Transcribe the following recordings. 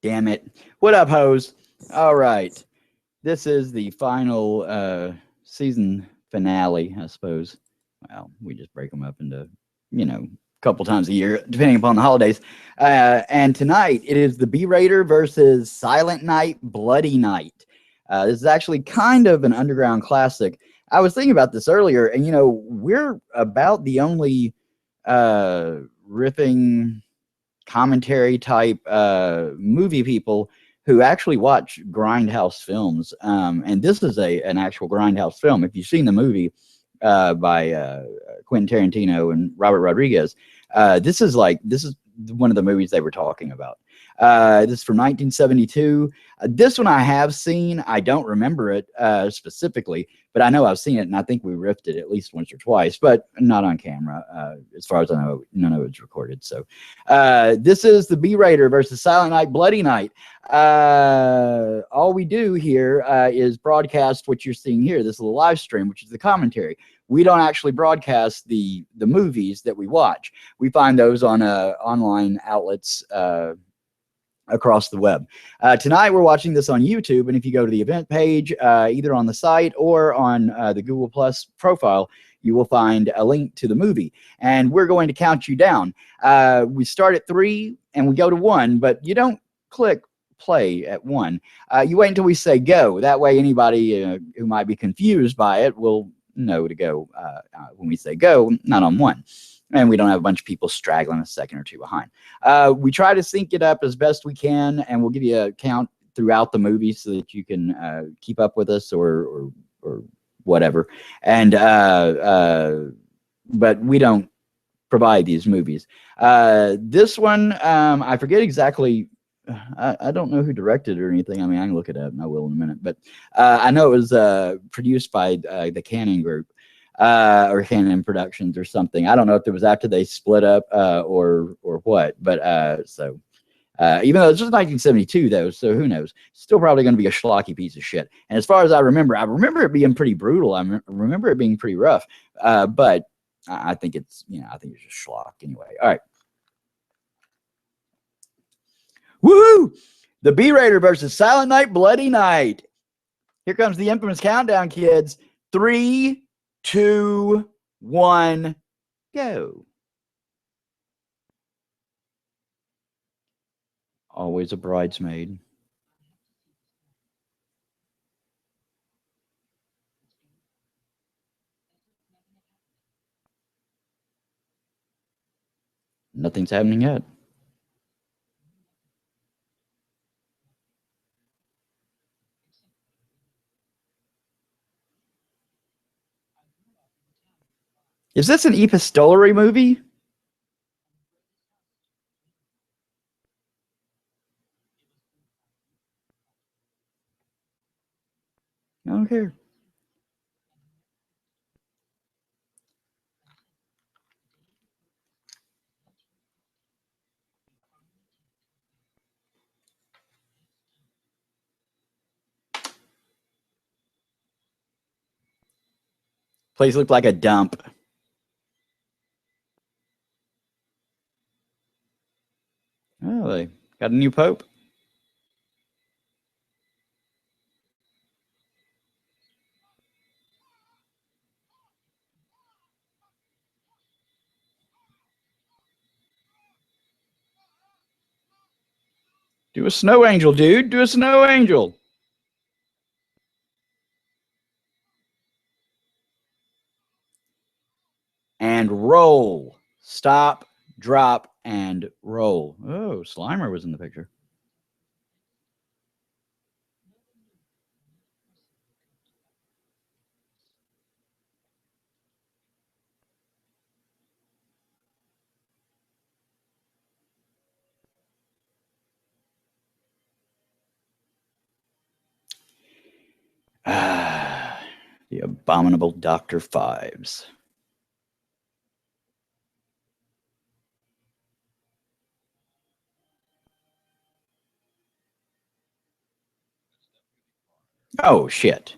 Damn it. What up, hoes? All right. This is the final season finale, I suppose. Well, we just break them up into, a couple times a year, depending upon the holidays. And tonight it is the B Raider versus Silent Night, Bloody Night. This is actually kind of an underground classic. I was thinking about this earlier, and we're about the only riffing commentary type movie people who actually watch grindhouse films. And this is an actual grindhouse film. If you've seen the movie by Quentin Tarantino and Robert Rodriguez, this is one of the movies they were talking about. This is from 1972. This one I have seen. I don't remember it specifically, but I know I've seen it, and I think we riffed it at least once or twice, but not on camera. As far as I know, none of it's recorded. So this is the B Raider versus Silent Night, Bloody Night. All we do here is broadcast what you're seeing here. This is a live stream, which is the commentary. We don't actually broadcast the movies that we watch. We find those on online outlets across the web. Tonight we're watching this on YouTube, and if you go to the event page, either on the site or on the Google Plus profile, you will find a link to the movie, and we're going to count you down. We start at 3 and we go to 1, but you don't click play at 1. You wait until we say go. That way anybody who might be confused by it will know to go when we say go, not on 1. And we don't have a bunch of people straggling a second or two behind. We try to sync it up as best we can, and we'll give you a count throughout the movie so that you can keep up with us or whatever. And but we don't provide these movies. This one, I forget exactly. I don't know who directed it or anything. I mean, I can look it up, and I will in a minute. But I know it was produced by the Cannon Group. Or Canon Productions or something. I don't know if it was after they split up or what, but so even though it's just 1972 though, so who knows? Still probably going to be a schlocky piece of shit. And as far as I remember it being pretty brutal. I remember it being pretty rough, but I think it's I think it's just schlock anyway. All right, woohoo! The B Raider versus Silent Night, Bloody Night. Here comes the infamous countdown, kids. 3, 2, 1, go. Always a bridesmaid. Nothing's happening yet. Is this an epistolary movie? I don't care. Place looked like a dump. Oh, they got a new pope. Do a snow angel, dude. Do a snow angel. And roll. Stop, drop, and roll. Oh, Slimer was in the picture. The abominable Dr. Fives. Oh, shit.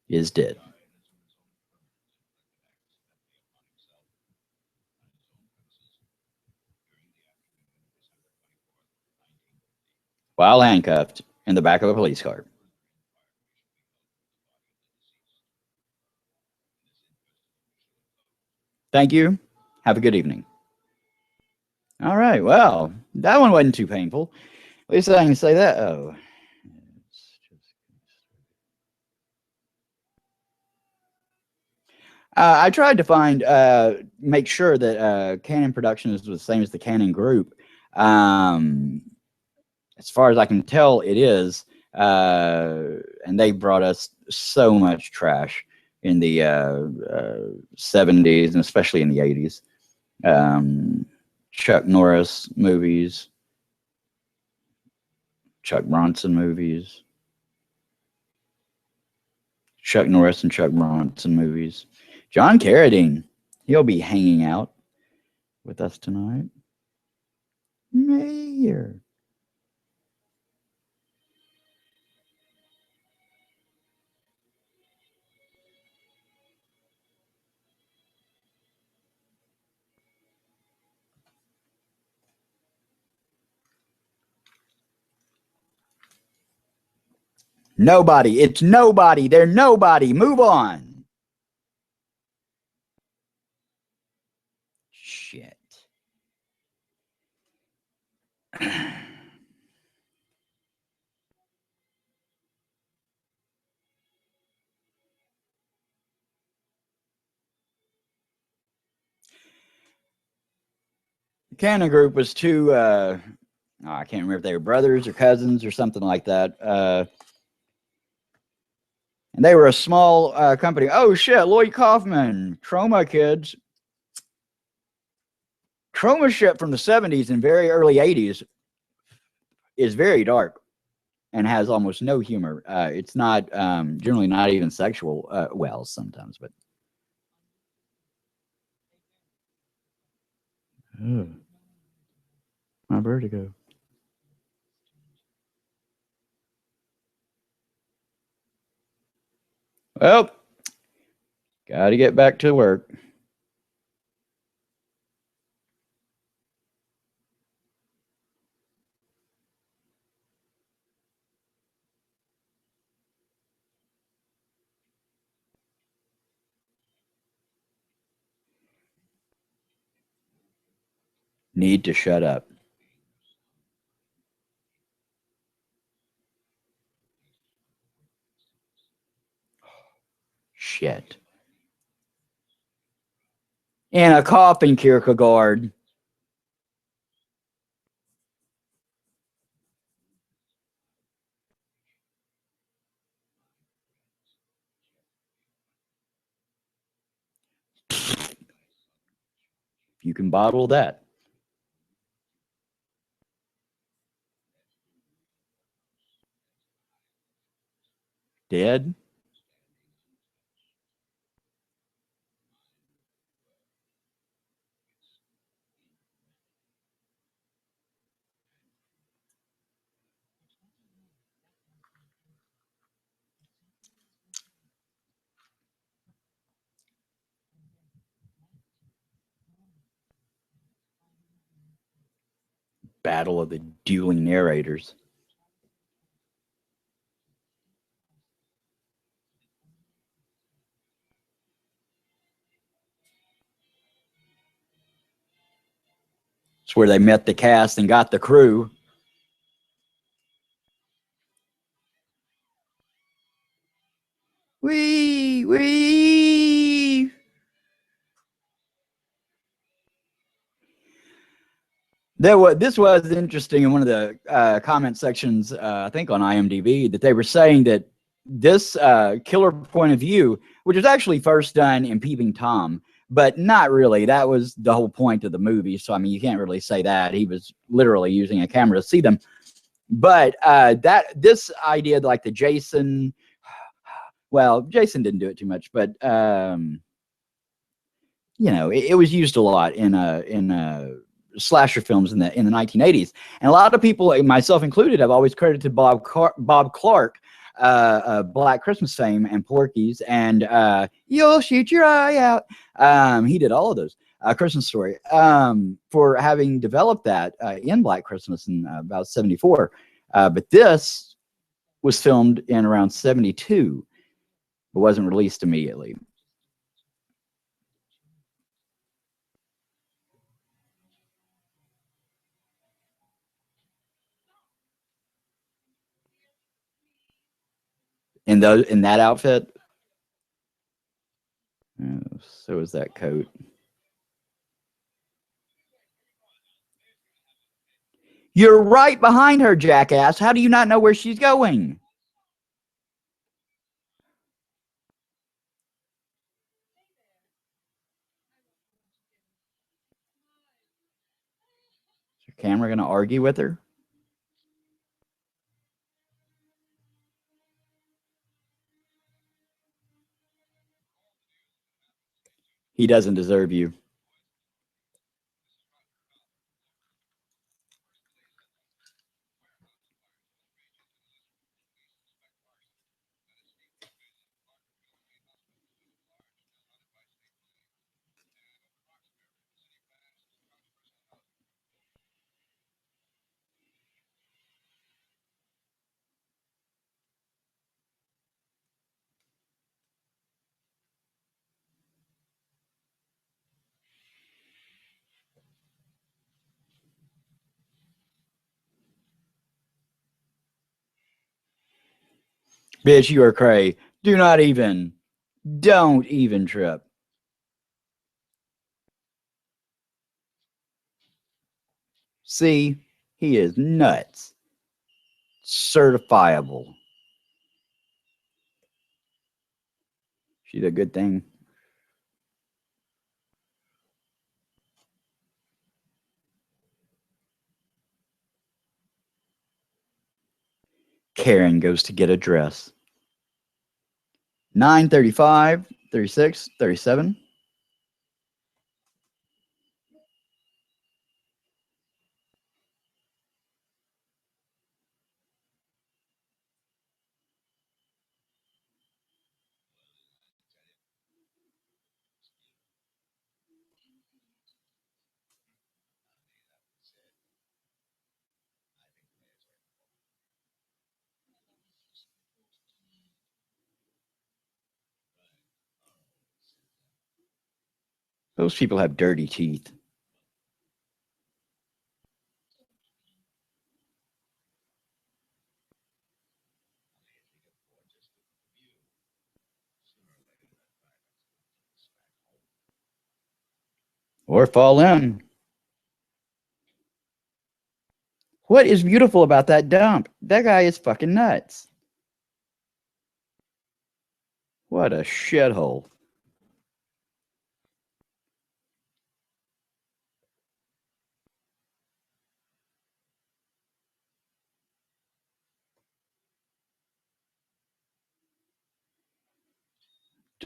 is dead. While handcuffed in the back of a police car. Thank you. Have a good evening. All right. Well, that one wasn't too painful. At least I can say that. Oh. I tried to find, make sure that Canon Productions was the same as the Canon Group. As far as I can tell, it is. And they brought us so much trash in the 70s and especially in the 80s. Chuck Norris movies, Chuck Bronson movies, Chuck Norris and Chuck Bronson movies. John Carradine, he'll be hanging out with us tonight. Mayor. Nobody. It's nobody. They're nobody. Move on. Shit. The Cannon Group was two, I can't remember if they were brothers or cousins or something like that. And they were a small company. Oh, shit, Lloyd Kaufman, Troma kids. Troma shit from the 70s and very early 80s is very dark and has almost no humor. It's not generally not even sexual. Well, sometimes, but. Oh, my vertigo. Well, got to get back to work. Need to shut up. Shit. In a coffin, Kierkegaard. You can bottle that. Dead? Battle of the dueling narrators. It's where they met the cast and got the crew. Wee. This was interesting in one of the comment sections, I think on IMDb, that they were saying that this killer point of view, which was actually first done in Peeping Tom, but not really. That was the whole point of the movie. So, I mean, you can't really say that. He was literally using a camera to see them. But this idea, like the Jason, well, Jason didn't do it too much, but you know, it was used a lot in slasher films in the 1980s, and a lot of people, myself included, have always credited Bob Clark Black Christmas fame and Porky's and You'll Shoot Your Eye Out. He did all of those. Christmas Story, for having developed that in Black Christmas in about 74. But this was filmed in around 72. It wasn't released immediately. In that outfit, so is that coat. You're right behind her, jackass. How do you not know where she's going? Is your camera going to argue with her? He doesn't deserve you. Bitch, you are cray. Don't even trip. See, he is nuts. Certifiable. She's a good thing. Karen goes to get a dress. 9:35, 36, 37. Those people have dirty teeth. Or fall in. What is beautiful about that dump? That guy is fucking nuts. What a shithole.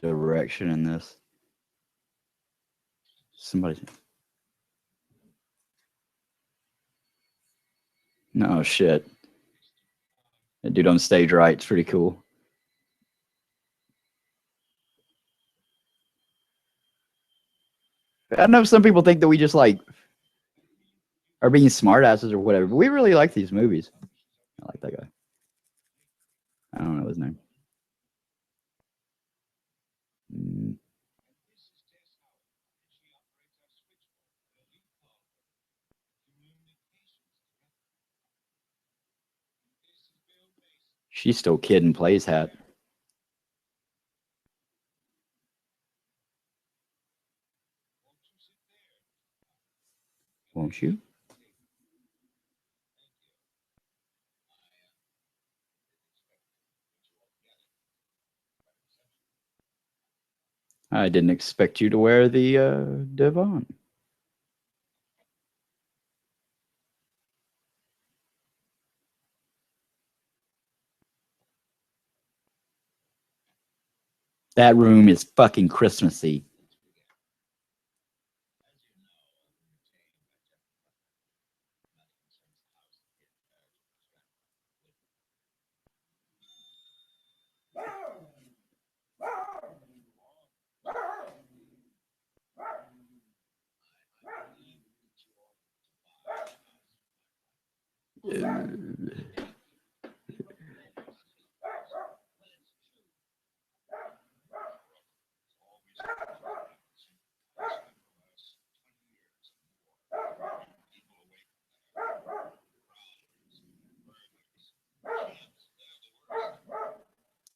Direction in this. Somebody. No shit. That dude on stage right. It's pretty cool. I know some people think that we just like are being smartasses or whatever, but we really like these movies. I like that guy. I don't know his name. She's still Kid and Plays hat. Won't you? I didn't expect you to wear the Devon. That room is fucking Christmassy.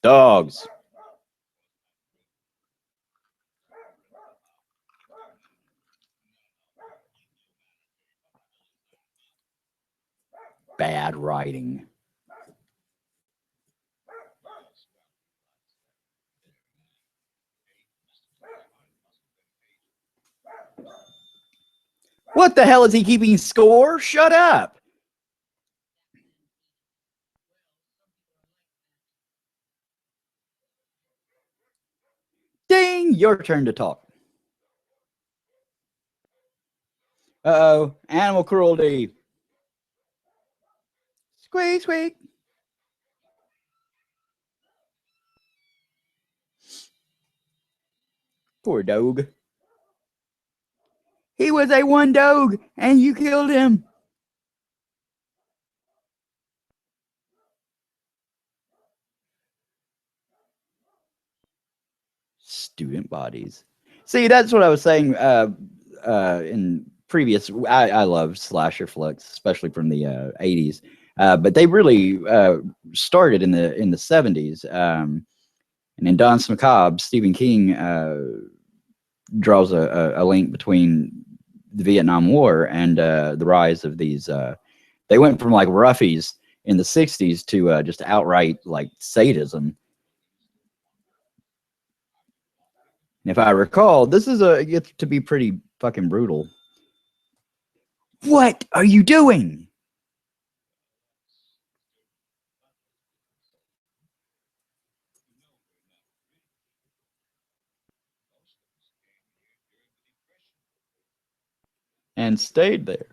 Dogs. Bad writing. What the hell is he keeping score? Shut up. Ding, your turn to talk. Uh-oh, animal cruelty. Squeak, squeak. Poor dog. He was a one dog, and you killed him. Student bodies. See, that's what I was saying in previous. I love slasher flicks, especially from the 80s. But they really started in the 70s. And in Don Macabre, Stephen King draws a link between the Vietnam War and the rise of these. They went from like roughies in the 60s to just outright like sadism. And if I recall, this is it gets to be pretty fucking brutal. What are you doing? And stayed there.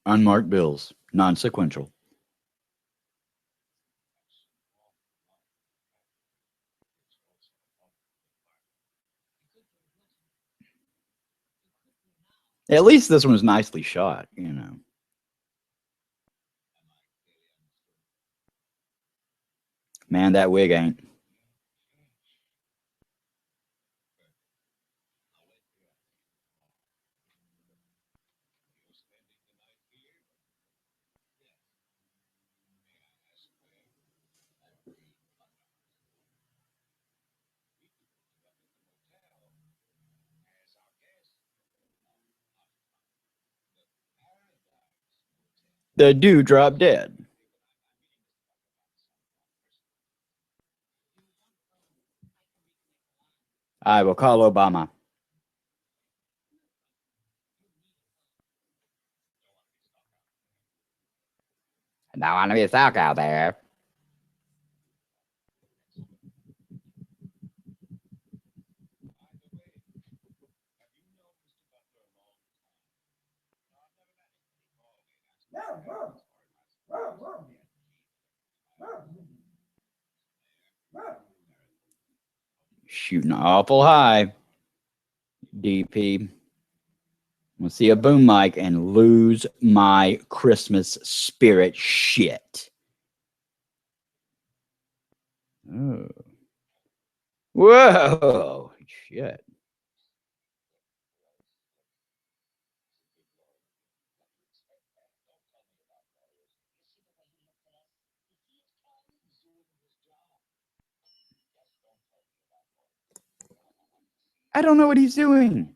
Unmarked bills, non-sequential. At least this one was nicely shot, you know. Man, that wig ain't. The dude dropped dead. I will call Obama. I don't want to be stuck out there. Shooting awful high. DP. We'll see a boom mic and lose my Christmas spirit shit. Oh. Whoa. Shit. I don't know what he's doing.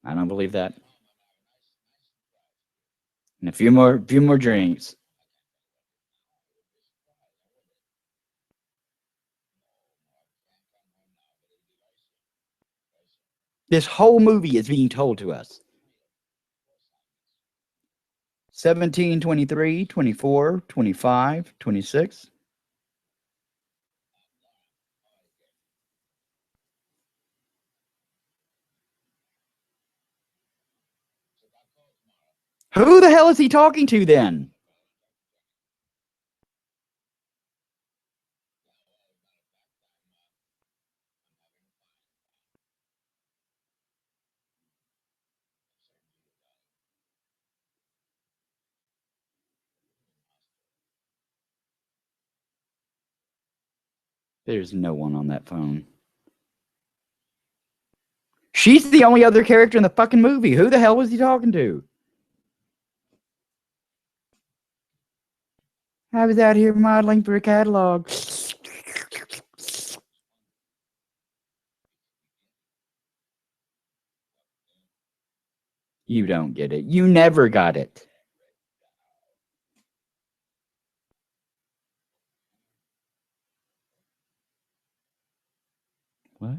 I don't believe that. And a few more drinks. This whole movie is being told to us. 17, 23, 24, 25, 26. Who the hell is he talking to then? There's no one on that phone. She's the only other character in the fucking movie. Who the hell was he talking to? I was out here modeling for a catalog. You don't get it. You never got it. What?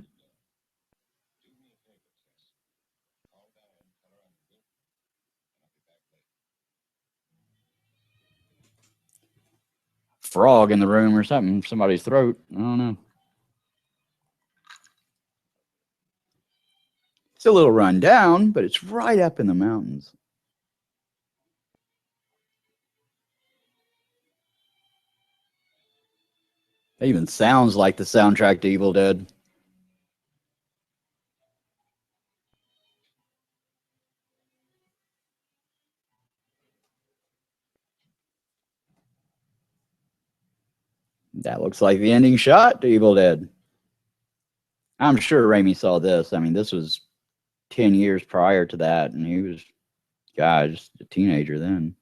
Frog in the room or something. Somebody's throat. I don't know. It's a little run down, but it's right up in the mountains. It even sounds like the soundtrack to Evil Dead. That looks like the ending shot to Evil Dead. I'm sure Raimi saw this. I mean, this was 10 years prior to that, and he was, God, just a teenager then.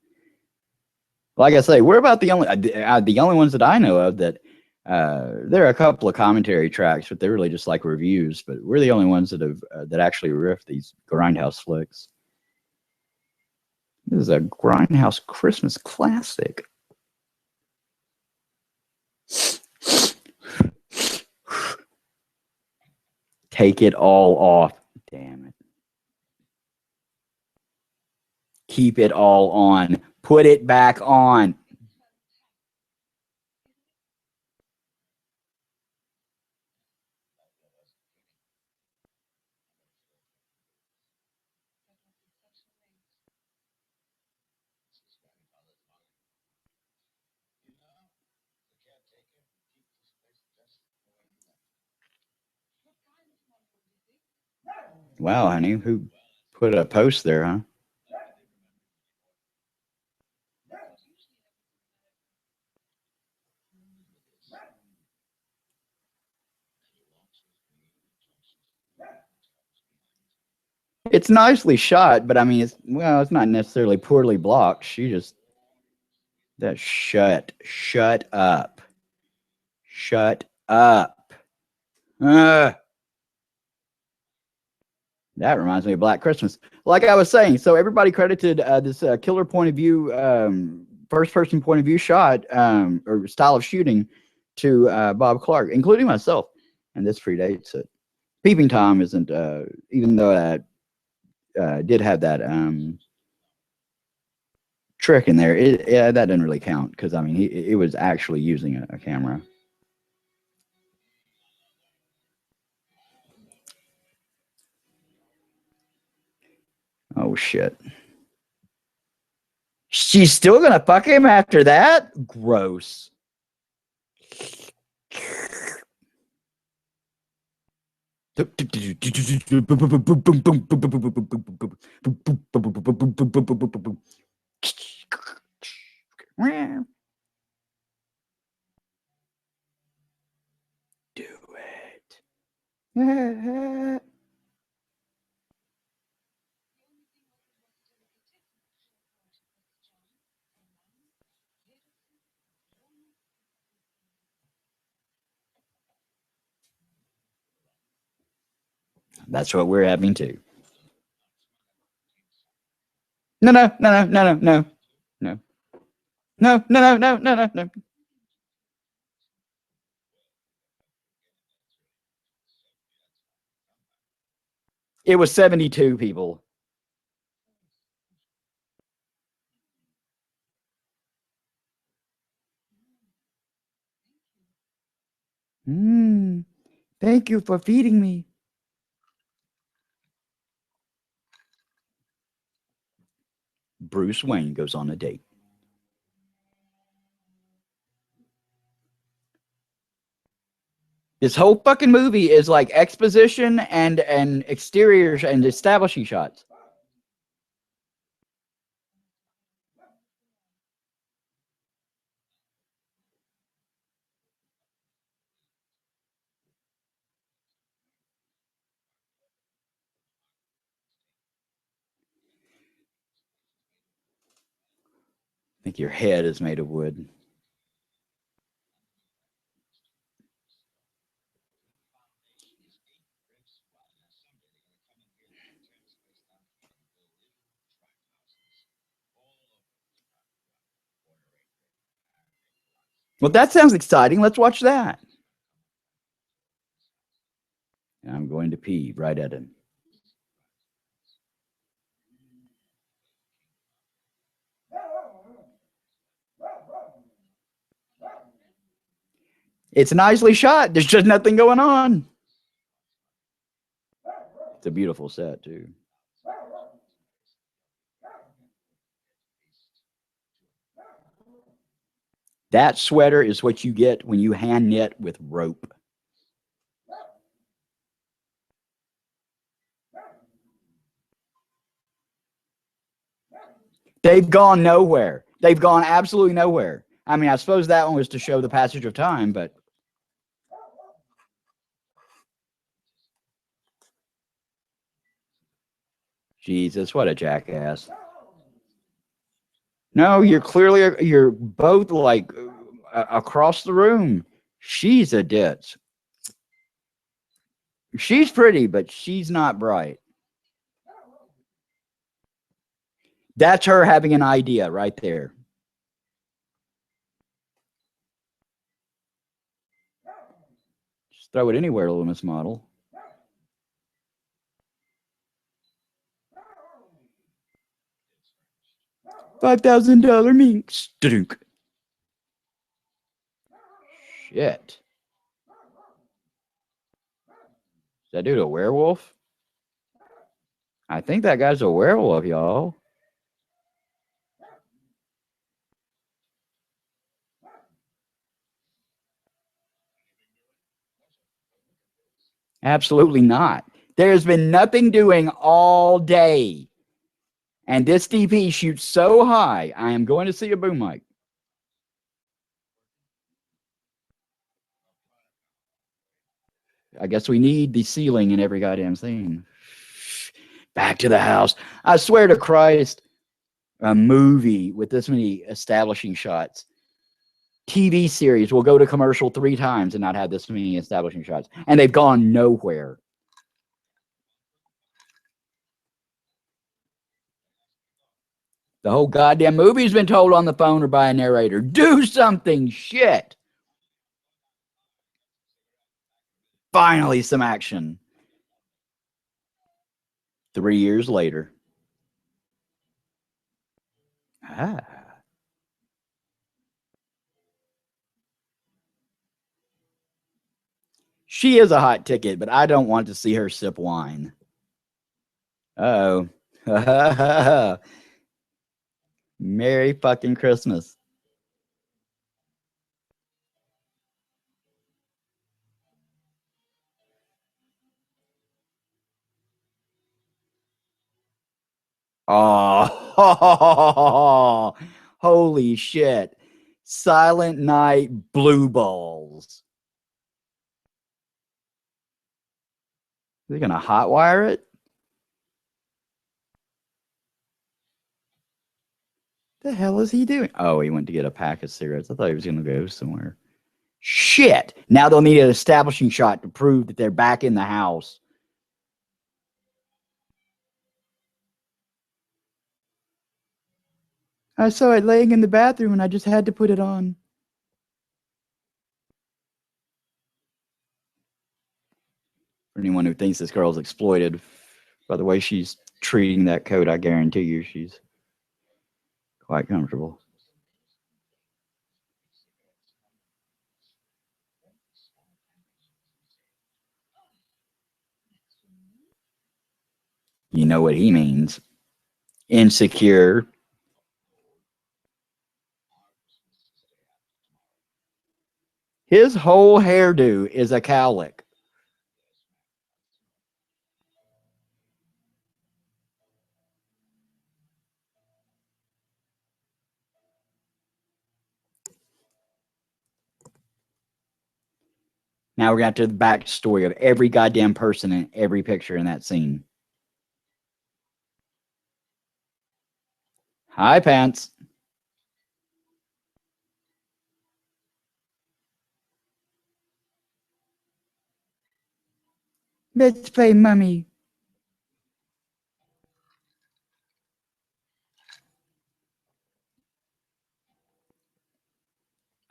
Like I say, we're about the only ones that I know of that there are a couple of commentary tracks, but they're really just like reviews. But we're the only ones that have that actually riff these grindhouse flicks. This is a grindhouse Christmas classic. Take it all off. Damn it. Keep it all on. Put it back on. Wow, honey, who put a post there, huh? It's nicely shot, but I mean, it's not necessarily poorly blocked. She just shut up, shut up. That reminds me of Black Christmas. Like I was saying, so everybody credited this killer point of view, first person point of view shot or style of shooting to Bob Clark, including myself, and this predates it. Peeping Tom isn't, even though that did have that trick in there. Yeah, that didn't really count because I mean he was actually using a camera. Oh shit! She's still gonna fuck him after that? Gross. Do it. That's what we're having too. No, no, no, no, no, no, no, no, no, no, no, no, no, no. It was 72 people. Thank you for feeding me. Bruce Wayne goes on a date. This whole fucking movie is like exposition and exteriors and establishing shots. I think your head is made of wood. Well, that sounds exciting. Let's watch that. I'm going to pee right at him. It's nicely shot. There's just nothing going on. It's a beautiful set, too. That sweater is what you get when you hand knit with rope. They've gone nowhere. They've gone absolutely nowhere. I mean, I suppose that one was to show the passage of time, but Jesus, what a jackass. No, you're both like across the room. She's a ditz. She's pretty, but she's not bright. That's her having an idea right there. Just throw it anywhere, Loomis model. $5,000 mink. Stunk. Shit. Is that dude a werewolf? I think that guy's a werewolf, y'all. Absolutely not. There's been nothing doing all day. And this DP shoots so high, I am going to see a boom mic. I guess we need the ceiling in every goddamn scene. Back to the house. I swear to Christ, a movie with this many establishing shots. TV series will go to commercial 3 times and not have this many establishing shots. And they've gone nowhere. The whole goddamn movie's been told on the phone or by a narrator. Do something, shit. Finally, some action. 3 years later. Ah. She is a hot ticket, but I don't want to see her sip wine. Uh oh. Merry fucking Christmas. Oh, holy shit. Silent Night blue balls. They're going to hotwire it? The hell is he doing? Oh, he went to get a pack of cigarettes. I thought he was going to go somewhere. Shit. Now they'll need an establishing shot to prove that they're back in the house. I saw it laying in the bathroom and I just had to put it on. For anyone who thinks this girl's exploited, by the way she's treating that coat, I guarantee you she's quite comfortable. You know what he means. Insecure. His whole hairdo is a cowlick. Now we're going to have to the backstory of every goddamn person in every picture in that scene. Hi, Pants. Let's play mummy.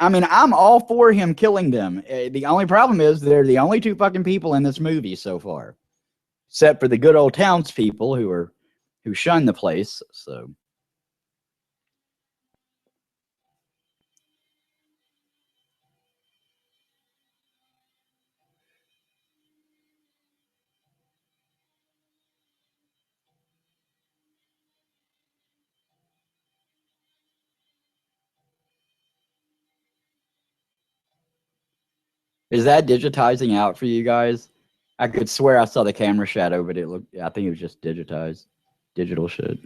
I mean, I'm all for him killing them. The only problem is they're the only two fucking people in this movie so far, except for the good old townspeople who shun the place. So is that digitizing out for you guys? I could swear I saw the camera shadow, but it looked. I think it was just digitized, digital shit.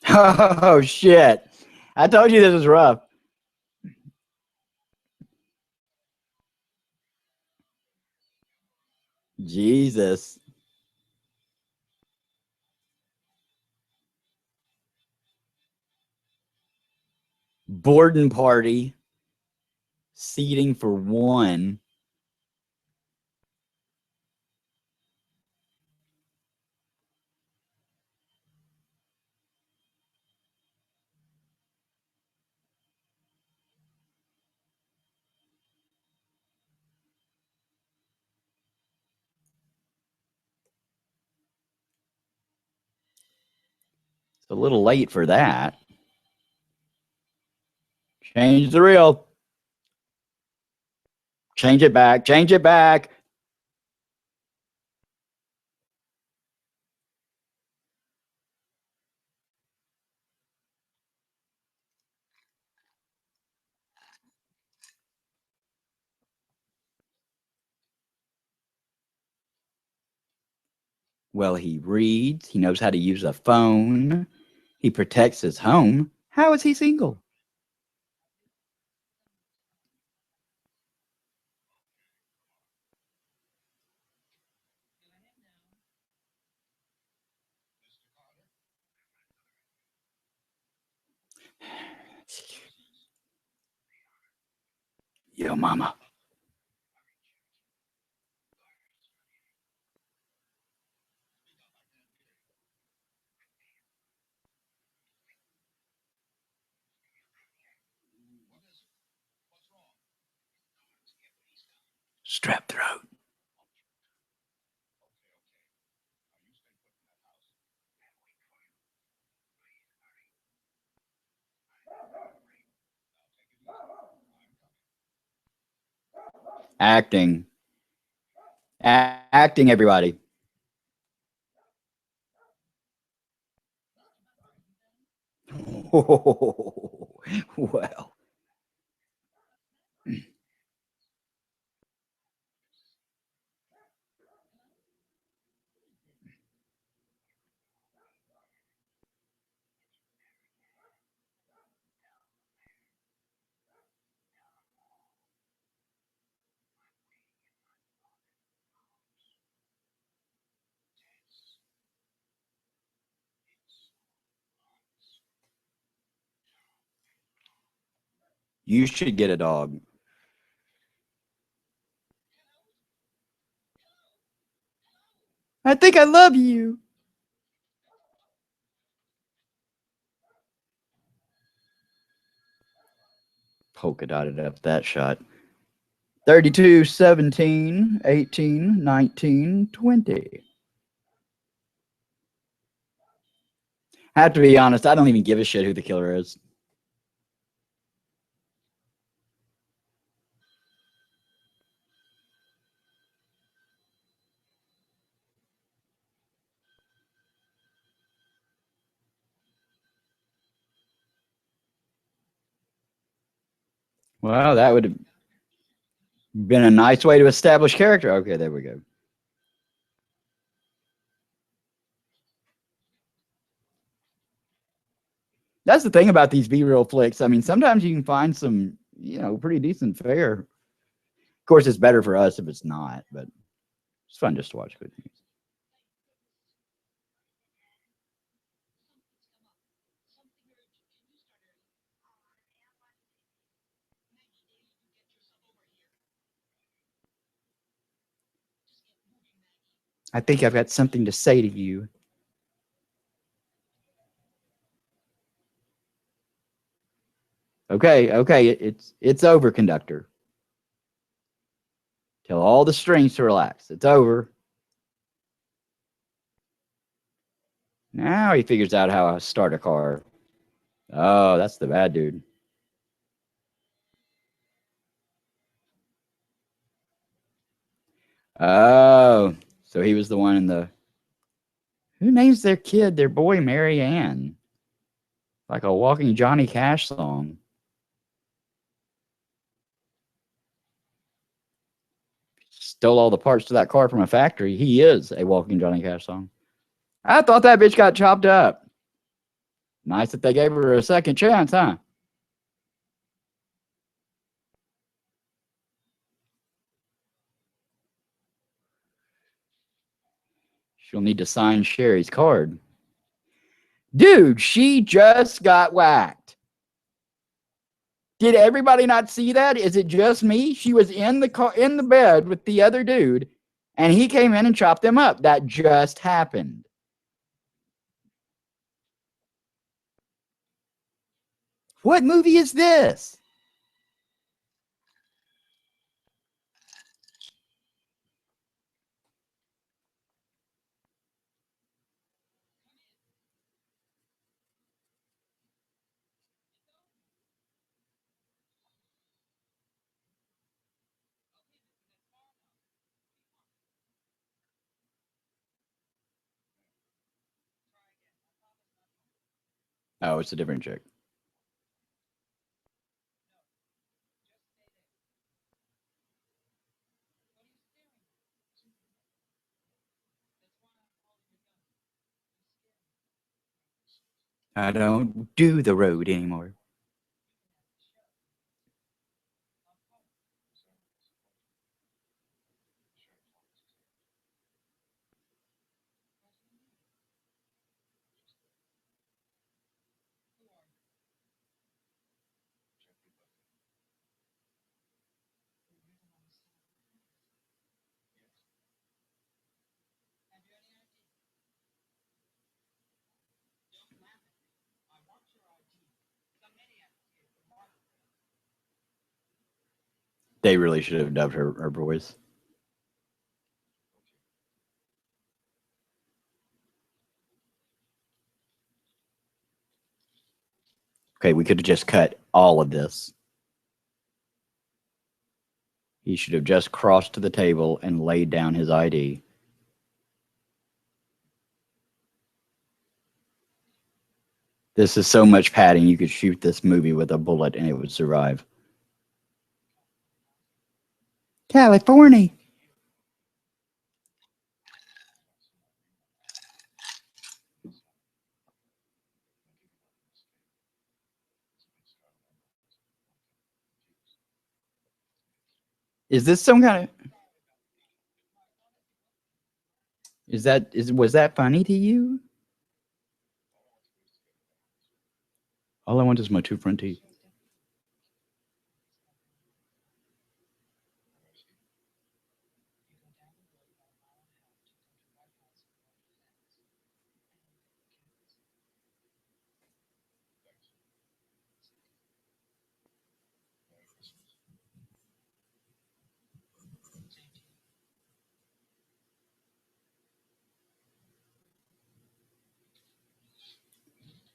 Oh shit! I told you this was rough. Jesus. Borden party, seating for one. It's a little late for that. Change the reel. Change it back. Change it back. Well, he reads. He knows how to use a phone. He protects his home. How is he single? Yo, mama. Strep throat. Acting. Acting, everybody. Well, you should get a dog. I think I love you. Polka dotted up that shot. 32, 17, 18, 19, 20. I have to be honest, I don't even give a shit who the killer is. Well, that would have been a nice way to establish character. Okay, there we go. That's the thing about these B-roll flicks. I mean, sometimes you can find some, pretty decent fare. Of course, it's better for us if it's not, but it's fun just to watch good things. I think I've got something to say to you. Okay, okay, it's over, conductor. Tell all the strings to relax. It's over. Now he figures out how to start a car. Oh, that's the bad dude. Oh, so he was the one in the. Who names their kid, their boy, Mary Ann? Like a walking Johnny Cash song. Stole all the parts to that car from a factory. He is a walking Johnny Cash song. I thought that bitch got chopped up. Nice that they gave her a second chance, huh? She'll need to sign Sherry's card. Dude, she just got whacked. Did everybody not see that? Is it just me? She was in the car, in the bed with the other dude, and he came in and chopped them up. That just happened. What movie is this? Oh, it's a different chick. I don't do the road anymore. They really should have dubbed her voice. Okay, we could have just cut all of this. He should have just crossed to the table and laid down his ID. This is so much padding. You could shoot this movie with a bullet and it would survive. California. Is this some kind of? Was that funny to you? All I want is my two front teeth.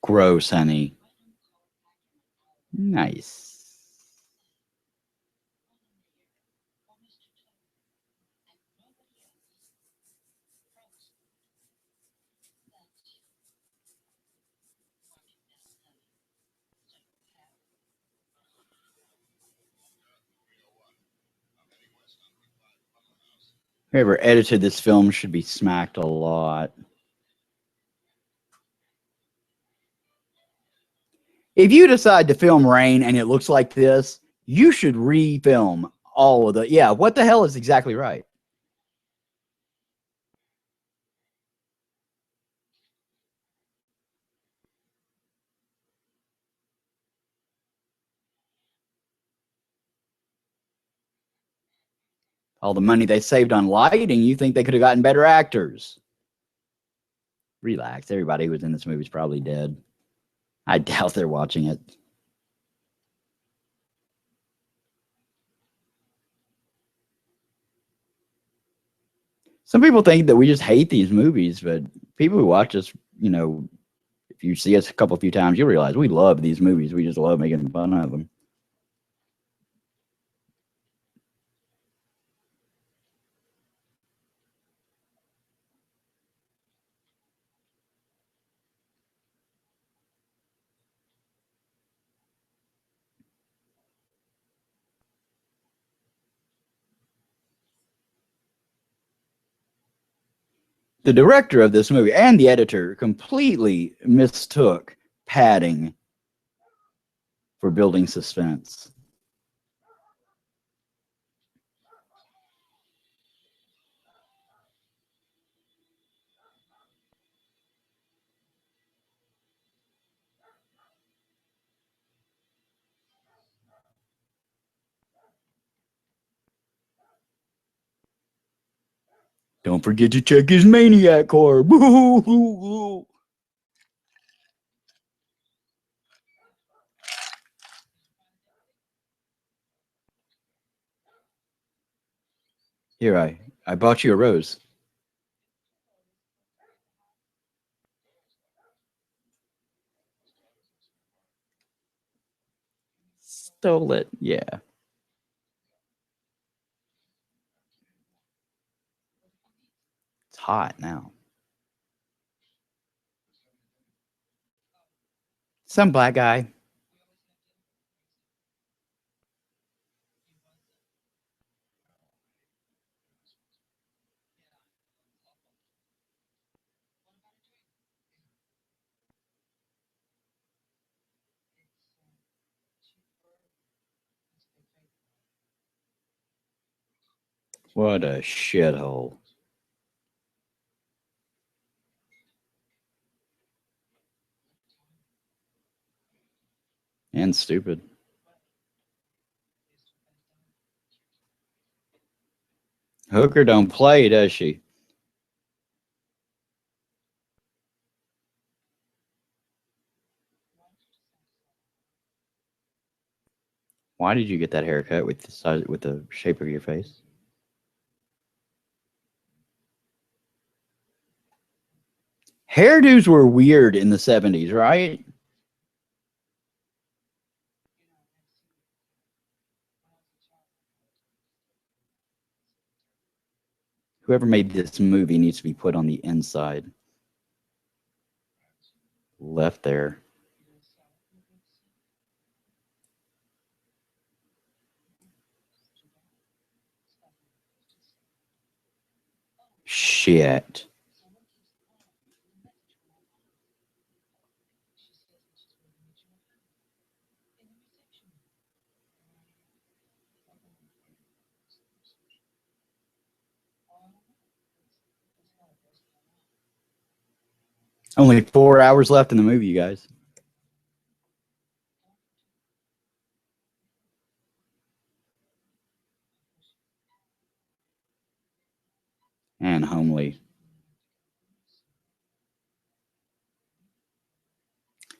Gross, honey. Nice. Whoever edited this film should be smacked a lot. If you decide to film Rain and it looks like this, you should refilm all of the. Yeah, what the hell is exactly right? All the money they saved on lighting, you think they could have gotten better actors. Relax. Everybody who was in this movie is probably dead. I doubt they're watching it. Some people think that we just hate these movies, but people who watch us, you know, if you see us a few times, you'll realize we love these movies. We just love making fun of them. The director of this movie and the editor completely mistook padding for building suspense. Don't forget to check his maniac card. Here, I bought you a rose. Stole it. Yeah. It's hot now. Some black guy. What a shithole. And stupid. Hooker don't play, does she? Why did you get that haircut with the size, with the shape of your face? Hairdos were weird in the 70s, right? Whoever made this movie needs to be put on the inside. Left there. Shit. Only 4 hours left in the movie, you guys. And homely.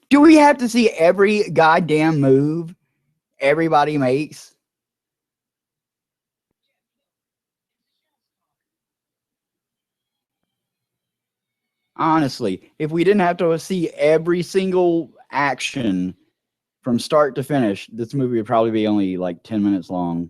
Do we have to see every goddamn move everybody makes? Honestly, if we didn't have to see every single action from start to finish, this movie would probably be only like 10 minutes long.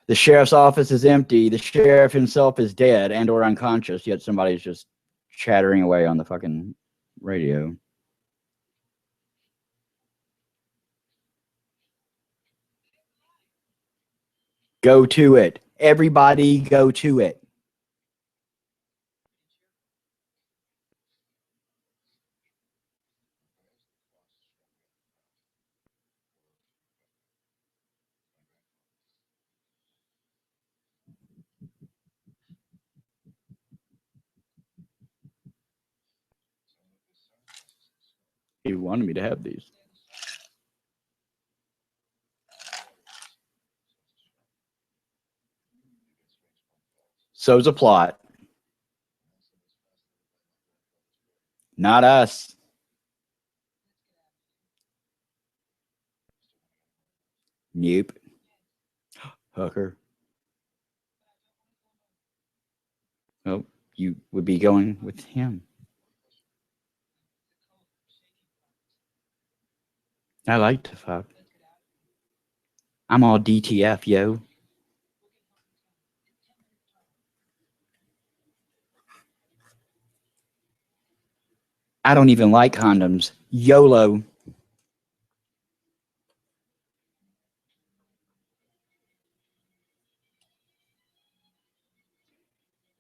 The sheriff's office is empty. The sheriff himself is dead and or unconscious, yet somebody's just chattering away on the fucking radio. Go to it. Everybody go to it. He wanted me to have these. So's a plot. Not us. Nope. Hooker. Oh, you would be going with him. I like to fuck. I'm all DTF, yo. I don't even like condoms. YOLO.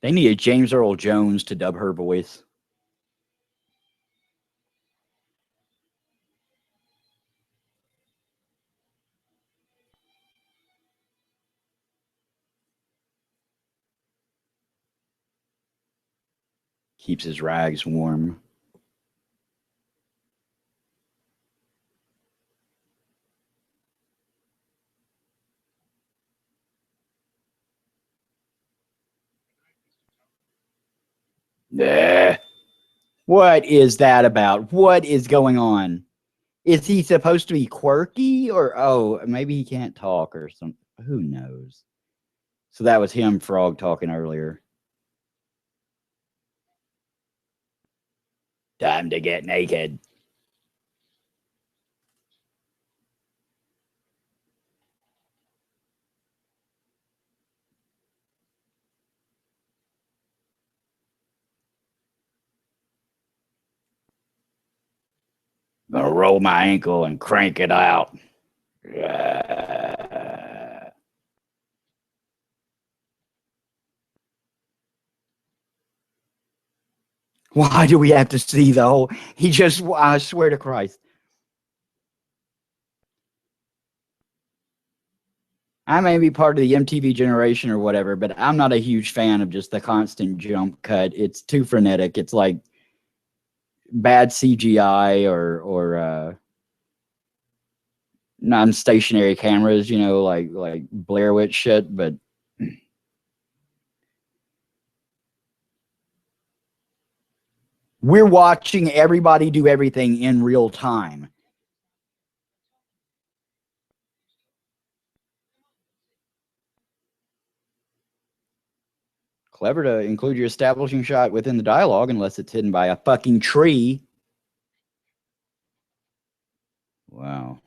They needed James Earl Jones to dub her voice. Keeps his rags warm. What is that about? What is going on? Is he supposed to be quirky or maybe he can't talk or something? Who knows? So that was him frog talking earlier. Time to get naked. Gonna roll my ankle and crank it out. Why do we have to see the whole? He just, I swear to Christ. I may be part of the MTV generation or whatever, but I'm not a huge fan of just the constant jump cut. It's too frenetic. It's like bad CGI or non-stationary cameras, you know, like Blair Witch shit. But we're watching everybody do everything in real time. Clever to include your establishing shot within the dialogue, unless it's hidden by a fucking tree. Wow.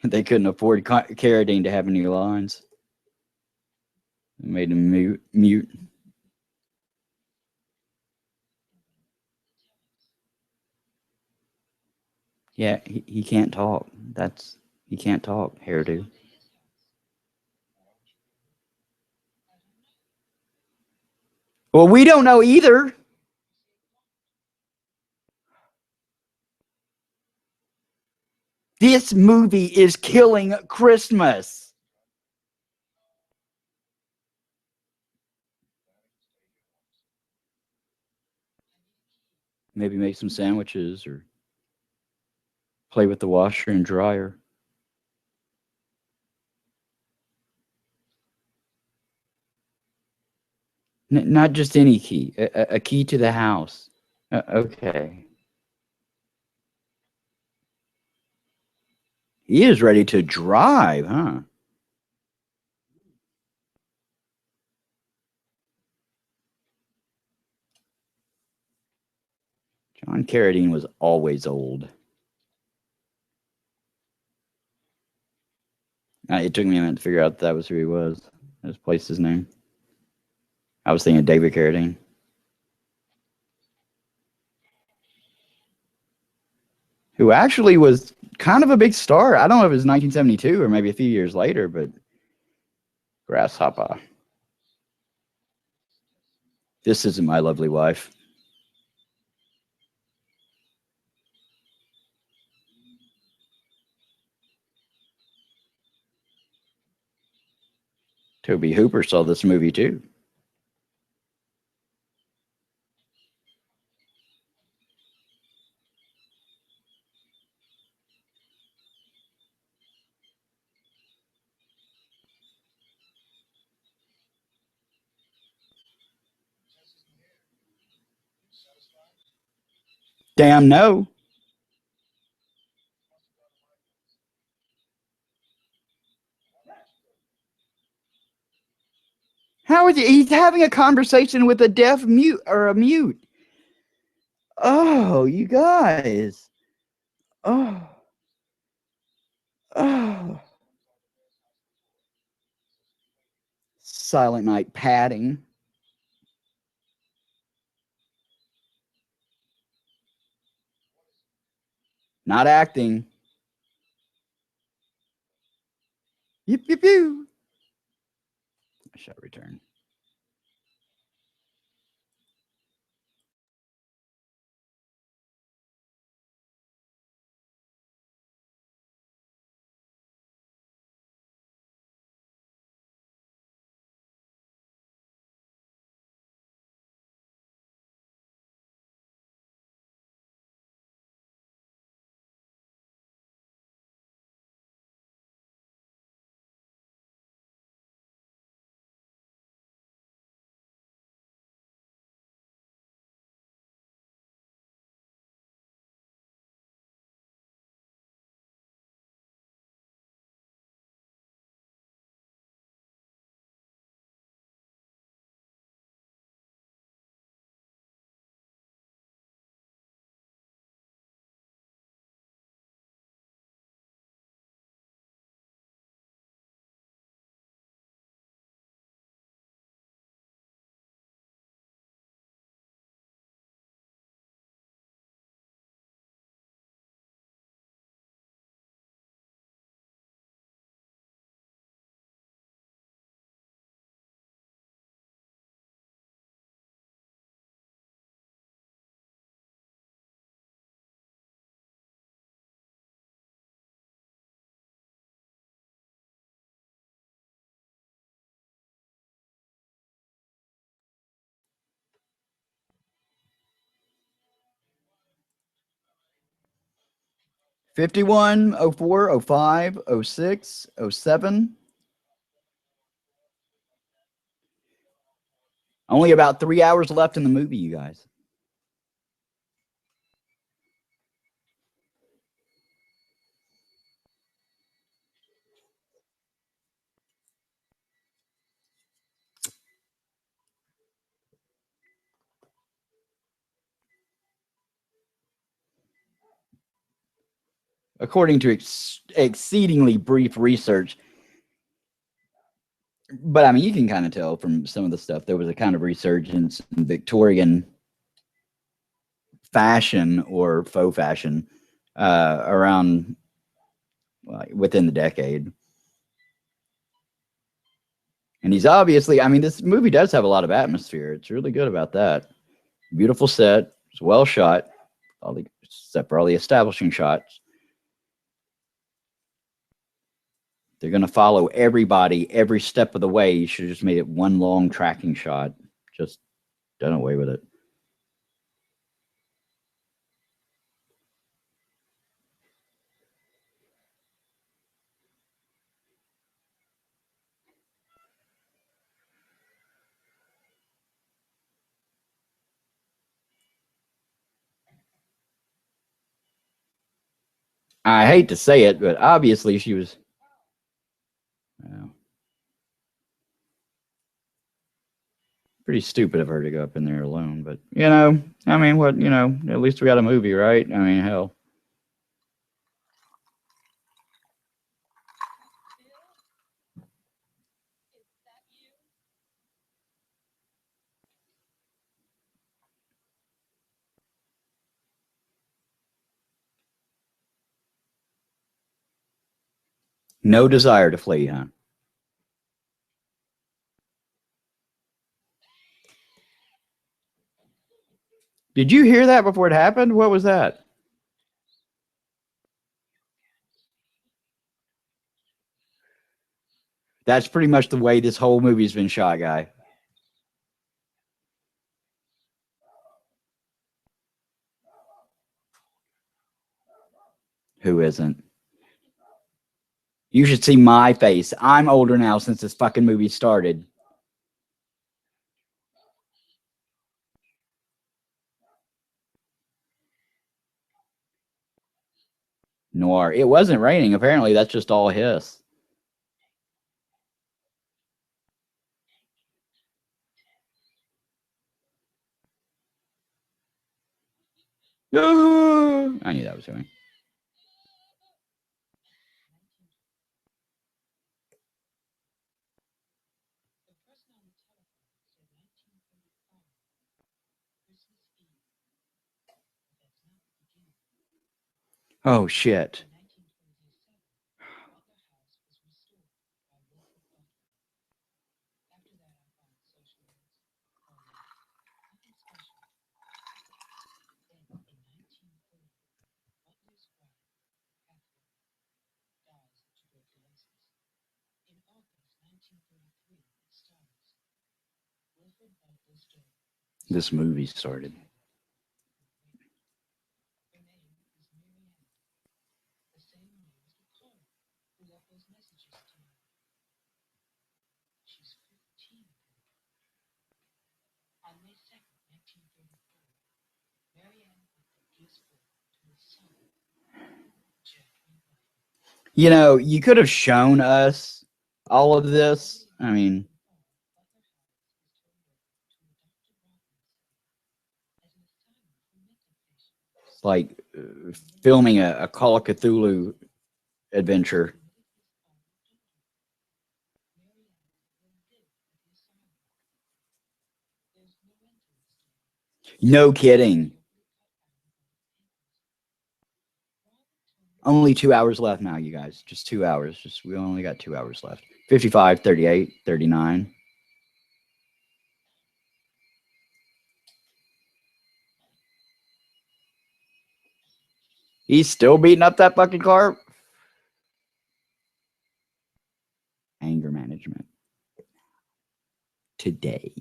They couldn't afford Carradine to have any lines. It made him mute. Yeah, he can't talk. He can't talk, hairdo. Well, we don't know either. This movie is killing Christmas. Maybe make some sandwiches or play with the washer and dryer. Not just any key, a key to the house. Okay. He is ready to drive, huh? John Carradine was always old. It took me a minute to figure out that was who he was. I just placed his name. I was thinking David Carradine. Who actually was kind of a big star. I don't know if it was 1972 or maybe a few years later, but Grasshopper. This Isn't My Lovely Wife. Toby Hooper saw this movie too. Damn no. How is he? He's having a conversation with a deaf mute or a mute. Oh, you guys. Oh. Oh. Silent Night padding. Not acting. Yip, yip, yip. I shall return. '51, '04, '05, '06, '07. Only about 3 hours left in the movie, you guys. According to exceedingly brief research, but I mean, you can kind of tell from some of the stuff there was a kind of resurgence in Victorian fashion or faux fashion around within the decade. And he's obviously, I mean, this movie does have a lot of atmosphere. It's really good about that. Beautiful set. It's well shot, except for all the establishing shots. They're going to follow everybody every step of the way. You should have just made it one long tracking shot. Just done away with it. I hate to say it, but obviously she was. Pretty stupid of her to go up in there alone, but I mean, what, at least we got a movie, right? I mean, hell. No desire to flee, huh? Did you hear that before it happened? What was that? That's pretty much the way this whole movie's been shot, guy. Who isn't? You should see my face. I'm older now since this fucking movie started. Noir. It wasn't raining. Apparently, that's just all hiss. I knew that was coming. Oh, shit. This movie started. You know, you could have shown us all of this. I mean, it's like filming a Call of Cthulhu adventure. No kidding. Only 2 hours left now, you guys. Just 2 hours. Just we only got 2 hours left. 55, 38, 39. He's still beating up that fucking car. Anger management. Today.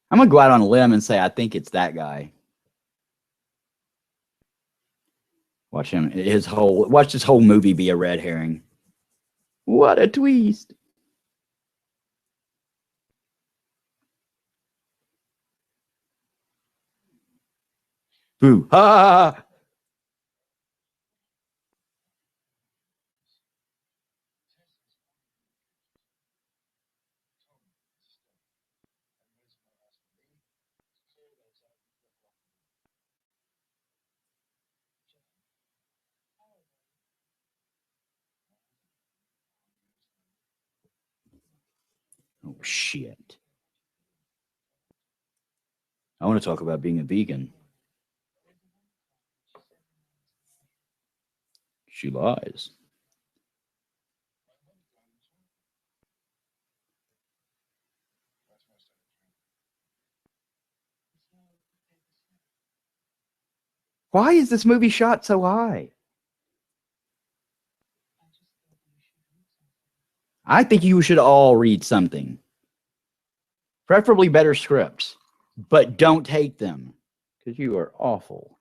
I'm gonna go out on a limb and say I think it's that guy. Watch him. Watch this whole movie be a red herring. What a twist. Boo. Ha! Oh shit. I want to talk about being a vegan. She lies. Why is this movie shot so high? I think you should all read something. Preferably better scripts, but don't take them because you are awful.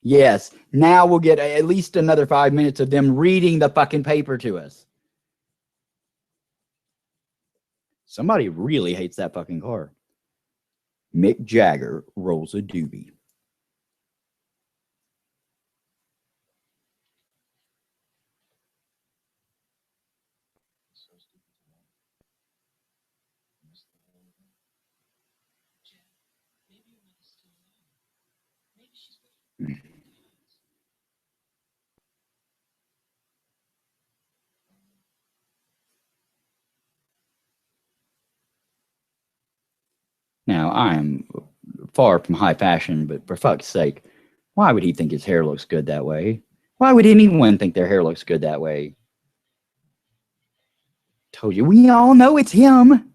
Yes, now we'll get at least another 5 minutes of them reading the fucking paper to us. Somebody really hates that fucking car. Mick Jagger rolls a doobie. Now, I am far from high fashion, but for fuck's sake, why would he think his hair looks good that way? Why would anyone think their hair looks good that way? Told you, we all know it's him.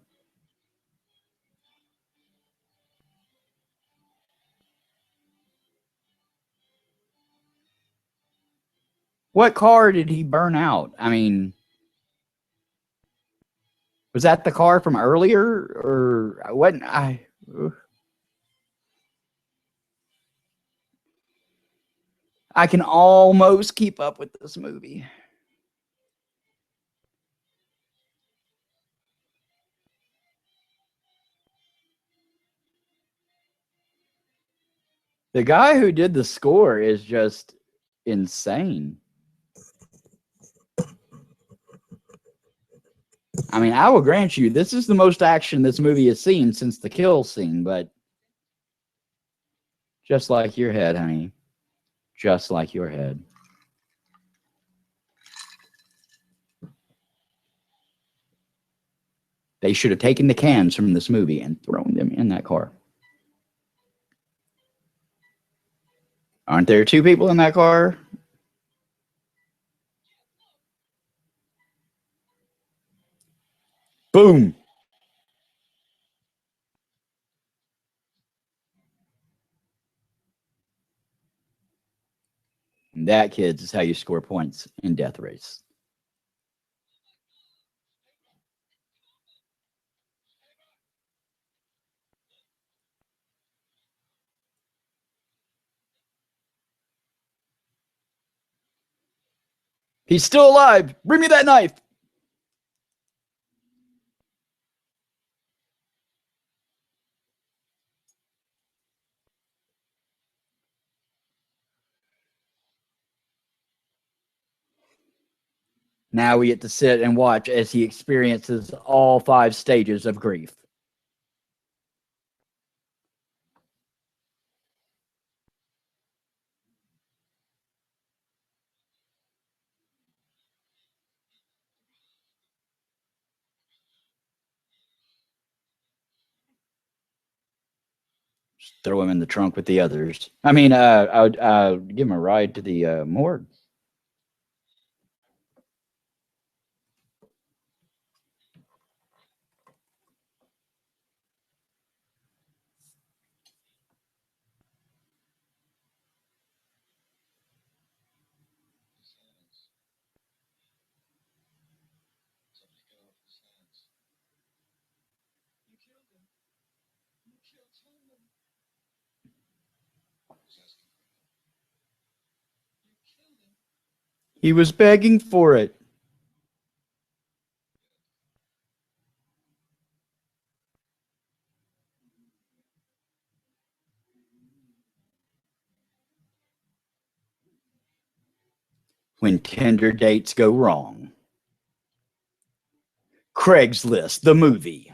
What car did he burn out? I mean, was that the car from earlier or what? I can almost keep up with this movie. The guy who did the score is just insane. I mean, I will grant you, this is the most action this movie has seen since the kill scene, but just like your head, honey. Just like your head. They should have taken the cans from this movie and thrown them in that car. Aren't there two people in that car? Boom. And that, kids, is how you score points in Death Race. He's still alive. Bring me that knife. Now we get to sit and watch as he experiences all 5 stages of grief. Just throw him in the trunk with the others. I mean, I would give him a ride to the morgue. He was begging for it. When Tinder dates go wrong. Craigslist, the movie.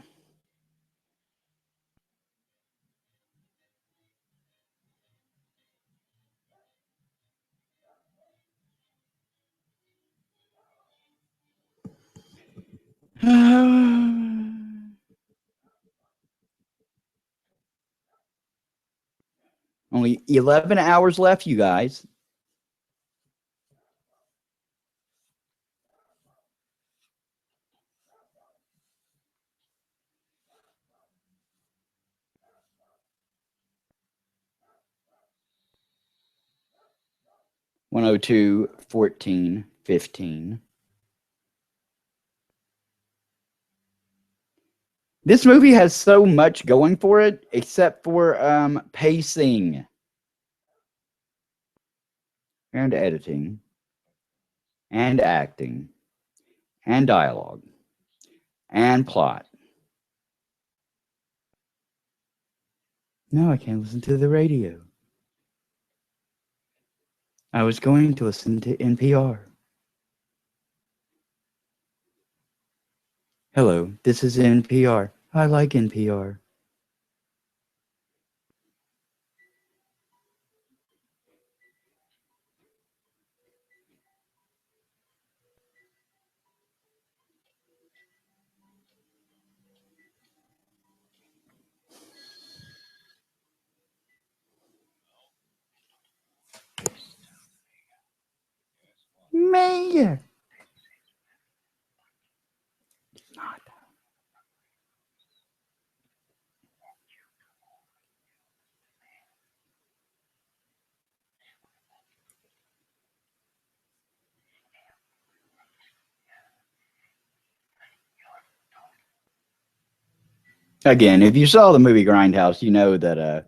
Only 11 hours left, you guys. One oh two 14 15. This movie has so much going for it, except for pacing and editing and acting and dialogue and plot. No, I can't listen to the radio. I was going to listen to NPR. Hello, this is NPR. I like NPR. here. Not. Again, if you saw the movie Grindhouse, you know that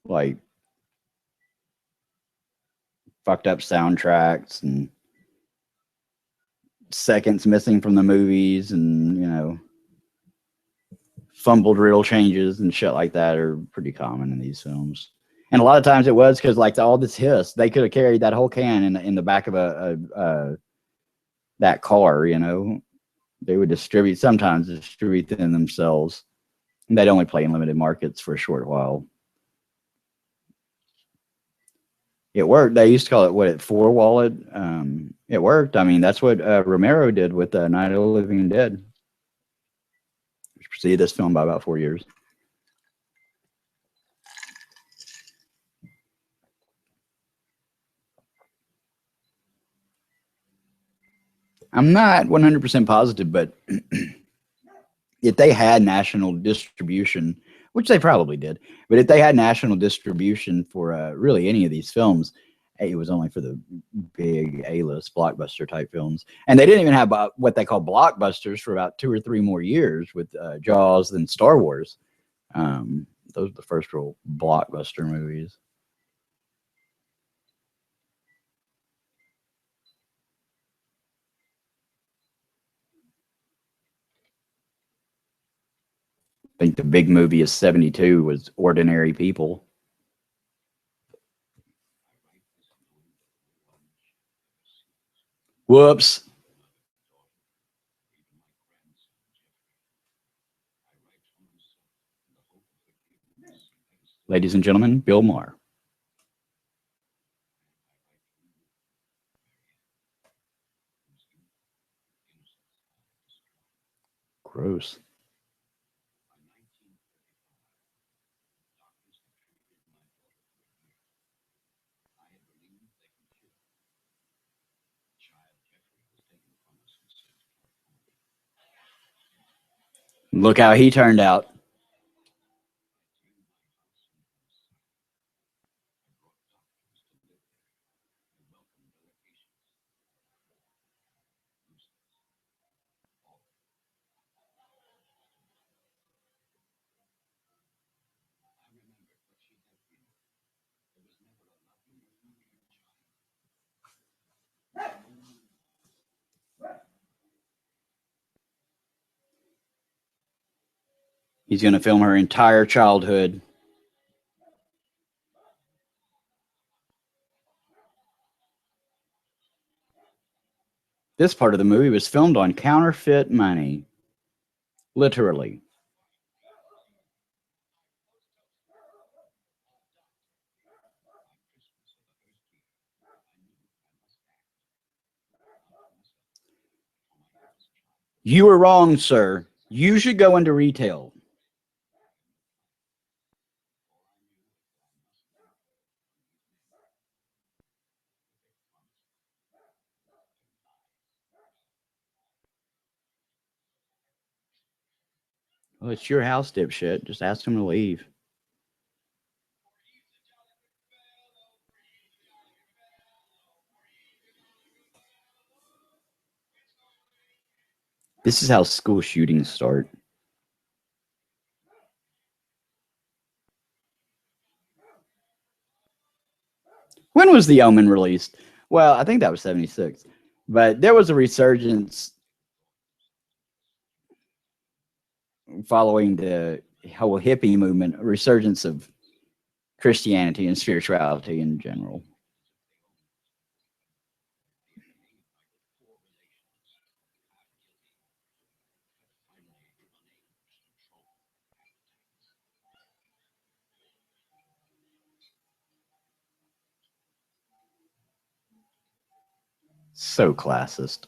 like fucked up soundtracks and seconds missing from the movies, and fumbled reel changes and shit like that are pretty common in these films. And a lot of times it was because like all this hiss, they could have carried that whole can in the back of that car. They would sometimes distribute them themselves. They'd only play in limited markets for a short while. It worked. They used to call it four wallet. It worked. I mean, that's what Romero did with Night of the Living Dead, which preceded this film by about 4 years. I'm not 100% positive, but if they had national distribution, which they probably did, but if they had national distribution for really any of these films, it was only for the big A-list blockbuster type films. And they didn't even have what they call blockbusters for about 2 or 3 more years with Jaws and Star Wars. Those are the first real blockbuster movies. I think the big movie of 72 was Ordinary People. Whoops. Ladies and gentlemen, Bill Maher. Gross. Look how he turned out. He's going to film her entire childhood. This part of the movie was filmed on counterfeit money. Literally. You were wrong, sir. You should go into retail. Well, it's your house, dipshit. Just ask him to leave. This is how school shootings start. When was The Omen released? Well, I think that was 76. But there was a resurgence following the whole hippie movement, a resurgence of Christianity and spirituality in general. So classist.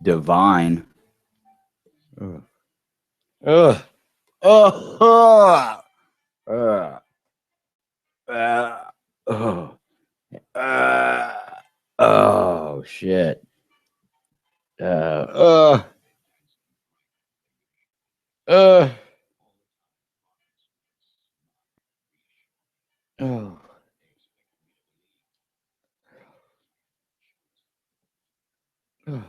Divine. Ugh. Ugh. Oh, uh, oh, uh, oh, shit. Uh, uh, uh, oh. Oh.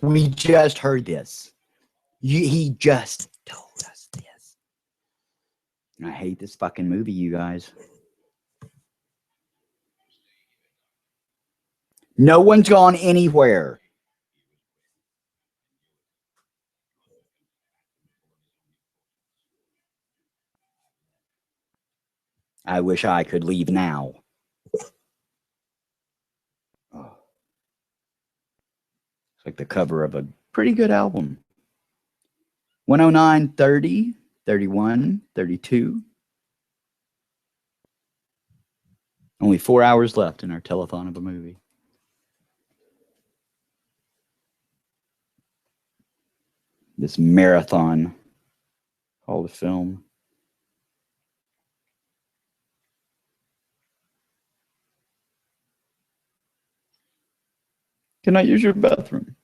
We just heard this. He just told us this. I hate this fucking movie, you guys. No one's gone anywhere. I wish I could leave now. Oh, it's like the cover of a pretty good album. 109, 30, 31, 32. Only 4 hours left in our telethon of a movie. This marathon called a film. Can I use your bathroom?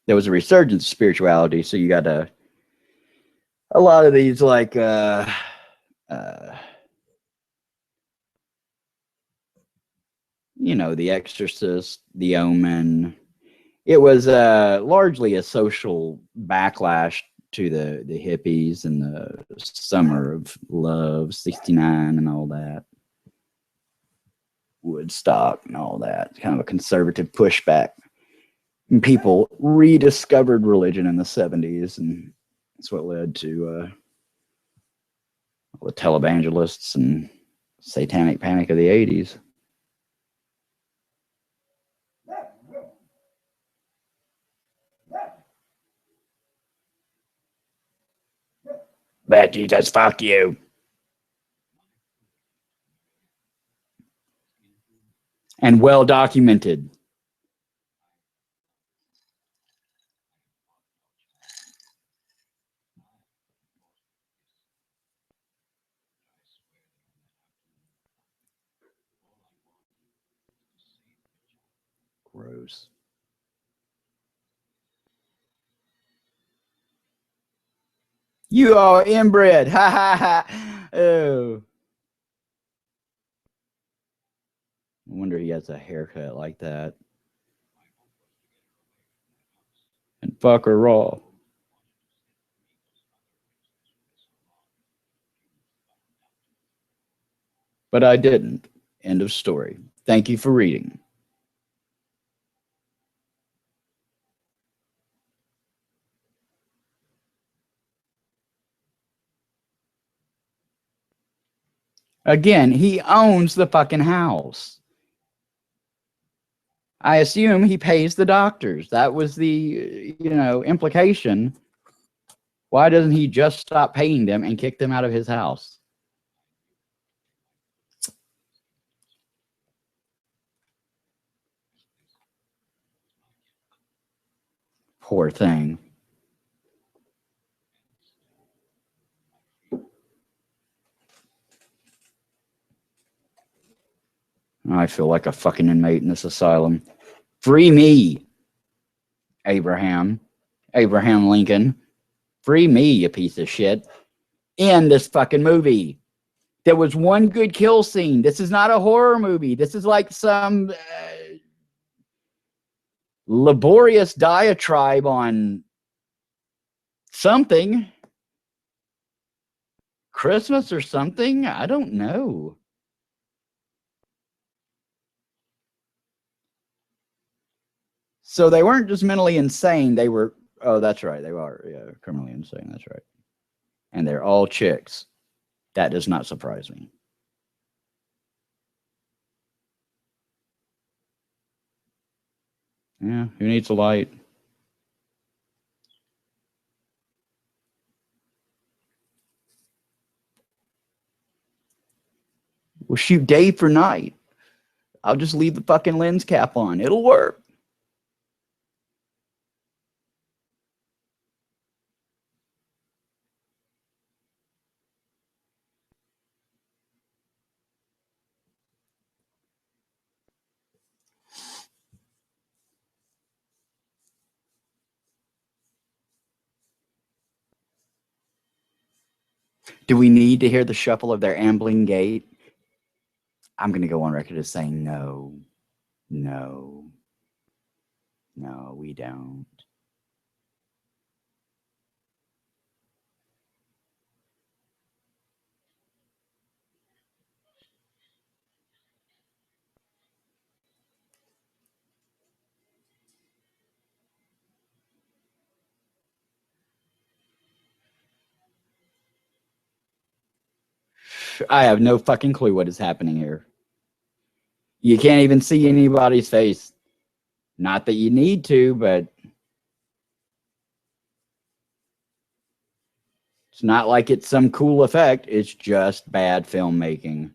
There was a resurgence of spirituality, so you got a lot of these like uh, you know, The Exorcist, The Omen. It was largely a social backlash to the hippies and the Summer of Love, 69 and all that. Woodstock and all that. Kind of a conservative pushback. And people rediscovered religion in the 70s, and that's what led to the televangelists and satanic panic of the 80s. Bad Jesus, fuck you. And well documented. Gross. You are inbred. Ha ha ha. Oh. I wonder he has a haircut like that. And fuck her raw. But I didn't. End of story. Thank you for reading. Again, he owns the fucking house. I assume he pays the doctors. That was the, implication. Why doesn't he just stop paying them and kick them out of his house? Poor thing. I feel like a fucking inmate in this asylum. Free me, Abraham. Abraham Lincoln. Free me, you piece of shit. In this fucking movie. There was one good kill scene. This is not a horror movie. This is like some laborious diatribe on something. Christmas or something? I don't know. So they weren't just mentally insane. They were, oh, that's right. They were, yeah, criminally insane. That's right. And they're all chicks. That does not surprise me. Yeah, who needs a light? We'll shoot day for night. I'll just leave the fucking lens cap on. It'll work. Do we need to hear the shuffle of their ambling gait? I'm going to go on record as saying no, no, no, we don't. I have no fucking clue what is happening here. You can't even see anybody's face. Not that you need to, but it's not like it's some cool effect. It's just bad filmmaking.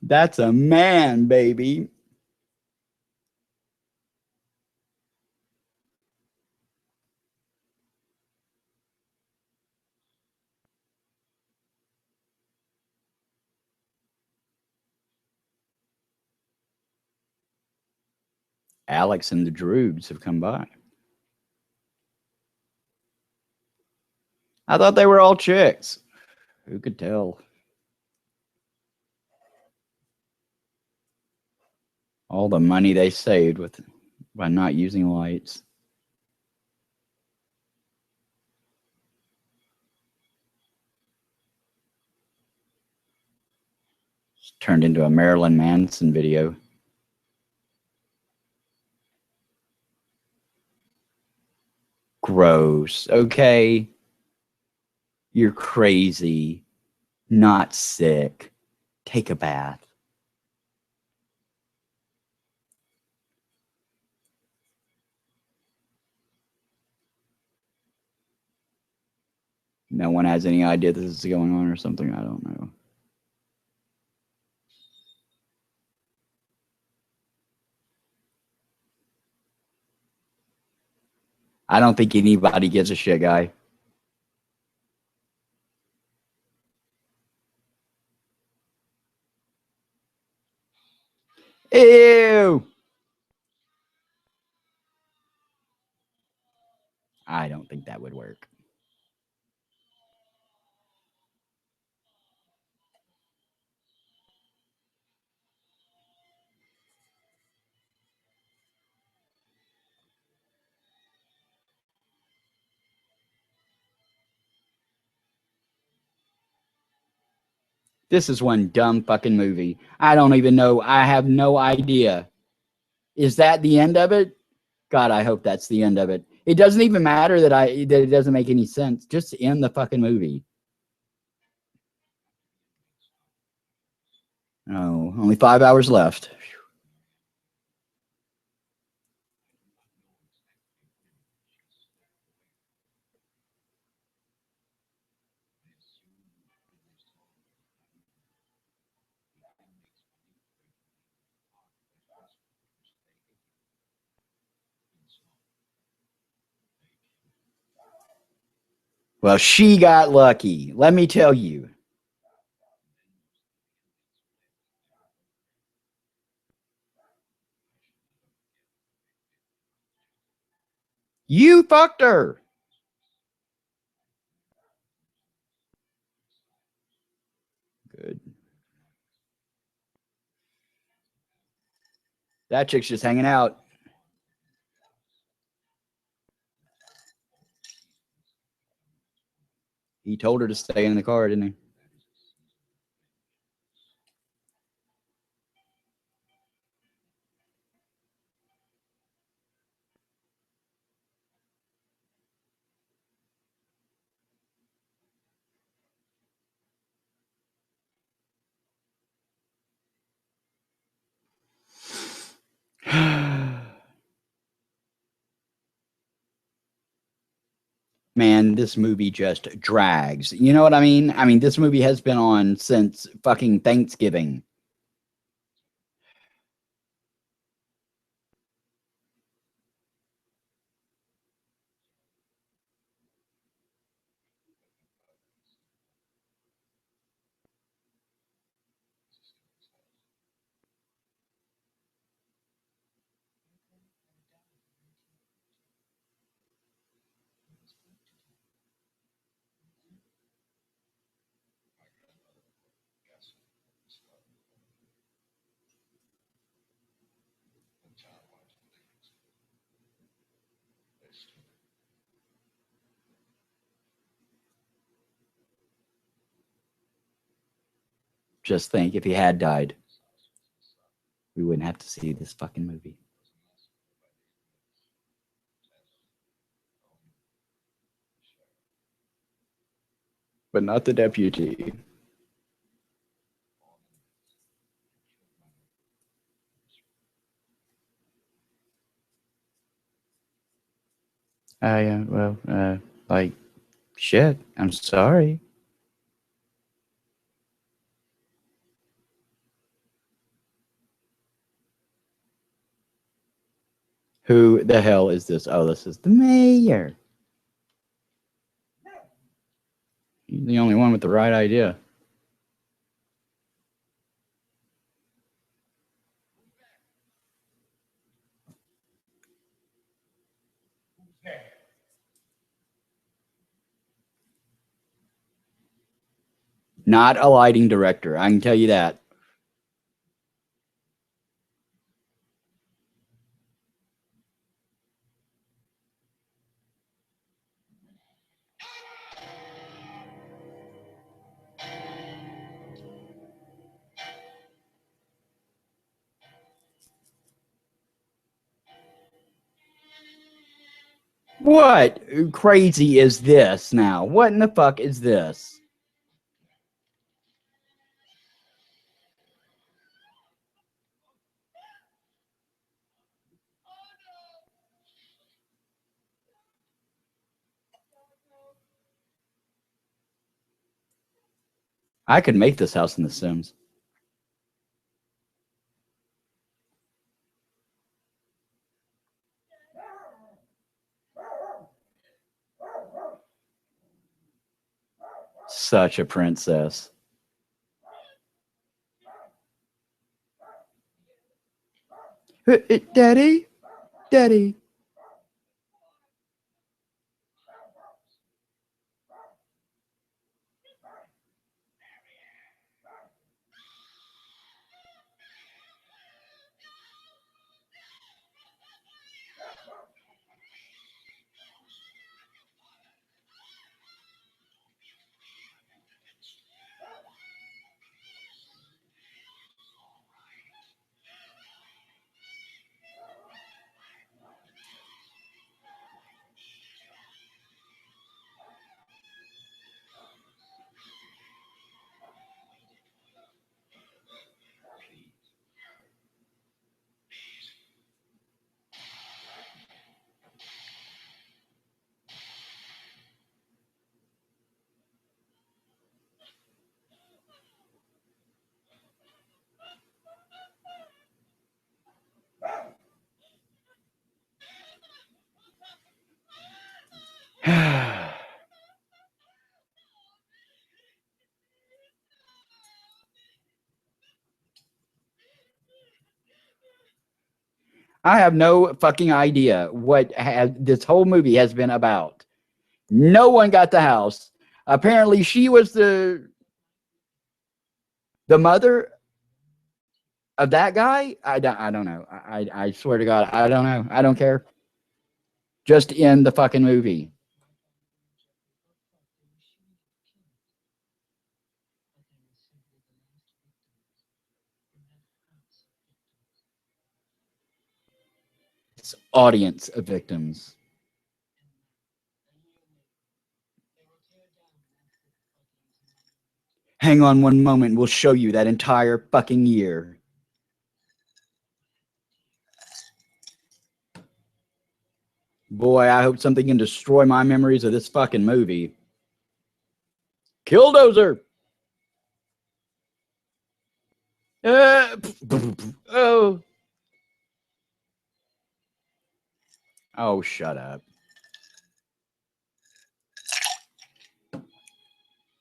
That's a man, baby. Alex and the Droogs have come by. I thought they were all chicks. Who could tell? All the money they saved with by not using lights. It's turned into a Marilyn Manson video. Gross. Okay. You're crazy. Not sick. Take a bath. No one has any idea this is going on or something. I don't know. I don't think anybody gives a shit, guy. Ew. I don't think that would work. This is one dumb fucking movie. I don't even know. I have no idea. Is that the end of it? God, I hope that's the end of it. It doesn't even matter that it doesn't make any sense. Just end the fucking movie. Oh, only 5 hours left. Well, she got lucky. Let me tell you. You fucked her. Good. That chick's just hanging out. He told her to stay in the car, didn't he? Man, this movie just drags. You know what I mean? I mean, this movie has been on since fucking Thanksgiving. Just think, if he had died, we wouldn't have to see this fucking movie. But not the deputy. Yeah, well, like, shit, I'm sorry. Who the hell is this? Oh, this is the mayor. He's the only one with the right idea. Not a lighting director, I can tell you that. What crazy is this now? What in the fuck is this? I could make this house in The Sims. Such a princess. Daddy? Daddy? I have no fucking idea what this whole movie has been about. No one got the house. Apparently, she was the mother of that guy. I don't know. I swear to God, I don't know. I don't care. Just in the fucking movie. It's audience of victims. Hang on one moment. We'll show you that entire fucking year. Boy, I hope something can destroy my memories of this fucking movie. Killdozer. Oh. Oh, shut up.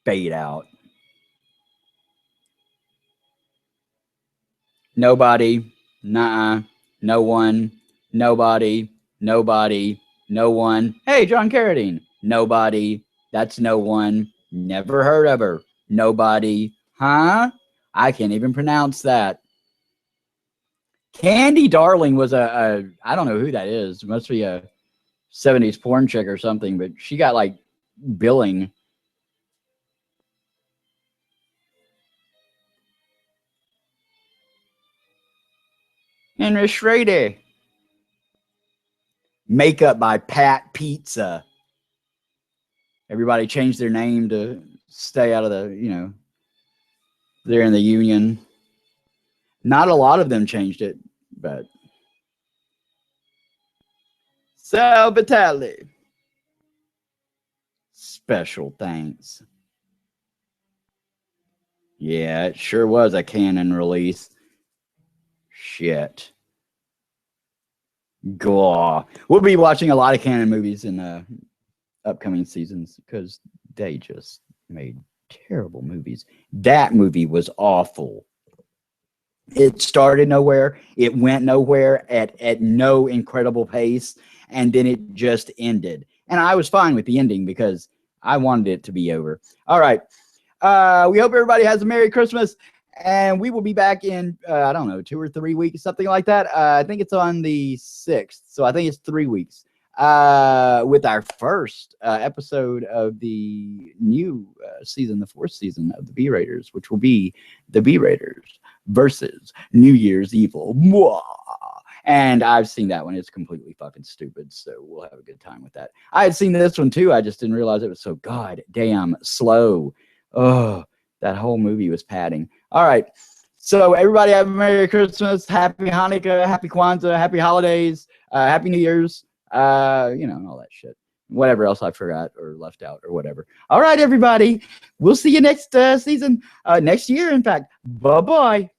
Fade out. Nobody. Nah. No one. Nobody. Nobody. No one. Hey, John Carradine. Nobody. That's no one. Never heard of her. Nobody. Huh? I can't even pronounce that. Candy Darling was I don't know who that is. It must be a 70s porn chick or something, but she got like billing. Henry Schrader. Makeup by Pat Pizza. Everybody changed their name to stay out of the, they're in the union. Not a lot of them changed it, but Sal Vitale. Special thanks. Yeah, it sure was a canon release. Shit. Gaw. We'll be watching a lot of canon movies in upcoming seasons because they just made terrible movies. That movie was awful. It started nowhere. It went nowhere at no incredible pace, and then it just ended. And I was fine with the ending because I wanted it to be over. All right. We hope everybody has a Merry Christmas, and we will be back in, I don't know, 2 or 3 weeks, something like that. I think it's on the 6th, so I think it's 3 weeks with our first episode of the new season, the 4th season of the B-Raiders, which will be the B-Raiders versus New Year's Evil. Mwah! And I've seen that one. It's completely fucking stupid, so we'll have a good time with that. I had seen this one too. I just didn't realize it was so goddamn slow. Oh, that whole movie was padding. All right. So everybody have a Merry Christmas, Happy Hanukkah, Happy Kwanzaa, Happy Holidays, Happy New Year's, all that shit. Whatever else I forgot or left out or whatever. All right, everybody. We'll see you next season, next year, in fact. Bye-bye.